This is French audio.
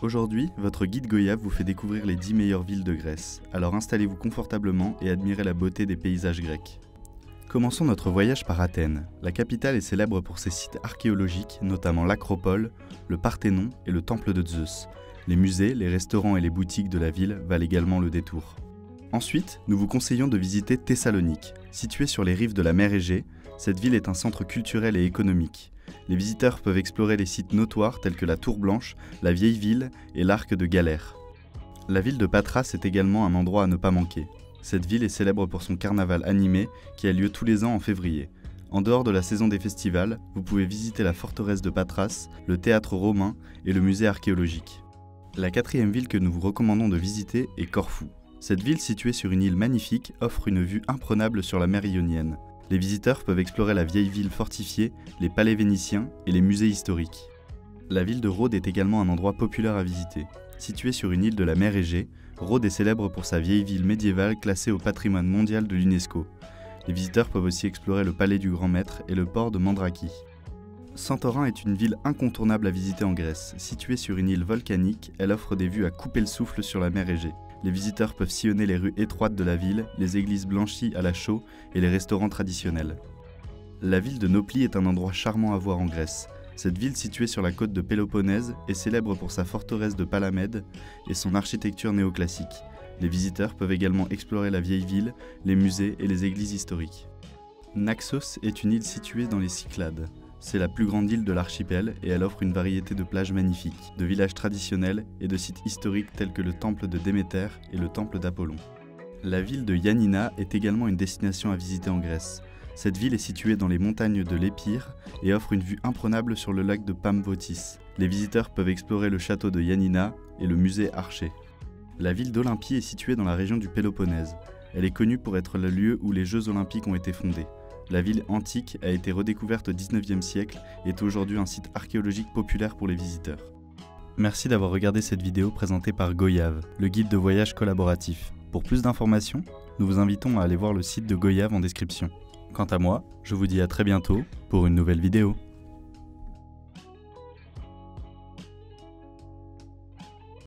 Aujourd'hui, votre guide Goyave vous fait découvrir les 10 meilleures villes de Grèce. Alors installez-vous confortablement et admirez la beauté des paysages grecs. Commençons notre voyage par Athènes. La capitale est célèbre pour ses sites archéologiques, notamment l'Acropole, le Parthénon et le Temple de Zeus. Les musées, les restaurants et les boutiques de la ville valent également le détour. Ensuite, nous vous conseillons de visiter Thessalonique. Située sur les rives de la mer Égée, cette ville est un centre culturel et économique. Les visiteurs peuvent explorer les sites notoires tels que la Tour Blanche, la Vieille Ville et l'Arc de Galère. La ville de Patras est également un endroit à ne pas manquer. Cette ville est célèbre pour son carnaval animé qui a lieu tous les ans en février. En dehors de la saison des festivals, vous pouvez visiter la forteresse de Patras, le théâtre romain et le musée archéologique. La quatrième ville que nous vous recommandons de visiter est Corfou. Cette ville située sur une île magnifique offre une vue imprenable sur la mer Ionienne. Les visiteurs peuvent explorer la vieille ville fortifiée, les palais vénitiens et les musées historiques. La ville de Rhodes est également un endroit populaire à visiter. Située sur une île de la mer Égée, Rhodes est célèbre pour sa vieille ville médiévale classée au patrimoine mondial de l'UNESCO. Les visiteurs peuvent aussi explorer le palais du Grand Maître et le port de Mandraki. Santorin est une ville incontournable à visiter en Grèce. Située sur une île volcanique, elle offre des vues à couper le souffle sur la mer Égée. Les visiteurs peuvent sillonner les rues étroites de la ville, les églises blanchies à la chaux et les restaurants traditionnels. La ville de Nauplie est un endroit charmant à voir en Grèce. Cette ville située sur la côte de Péloponnèse est célèbre pour sa forteresse de Palamède et son architecture néoclassique. Les visiteurs peuvent également explorer la vieille ville, les musées et les églises historiques. Naxos est une île située dans les Cyclades. C'est la plus grande île de l'archipel et elle offre une variété de plages magnifiques, de villages traditionnels et de sites historiques tels que le temple de Déméter et le temple d'Apollon. La ville de Yanina est également une destination à visiter en Grèce. Cette ville est située dans les montagnes de l'Épire et offre une vue imprenable sur le lac de Pamvotis. Les visiteurs peuvent explorer le château de Yanina et le musée Arché. La ville d'Olympie est située dans la région du Péloponnèse. Elle est connue pour être le lieu où les Jeux olympiques ont été fondés. La ville antique a été redécouverte au XIXe siècle et est aujourd'hui un site archéologique populaire pour les visiteurs. Merci d'avoir regardé cette vidéo présentée par Goyave, le guide de voyage collaboratif. Pour plus d'informations, nous vous invitons à aller voir le site de Goyave en description. Quant à moi, je vous dis à très bientôt pour une nouvelle vidéo.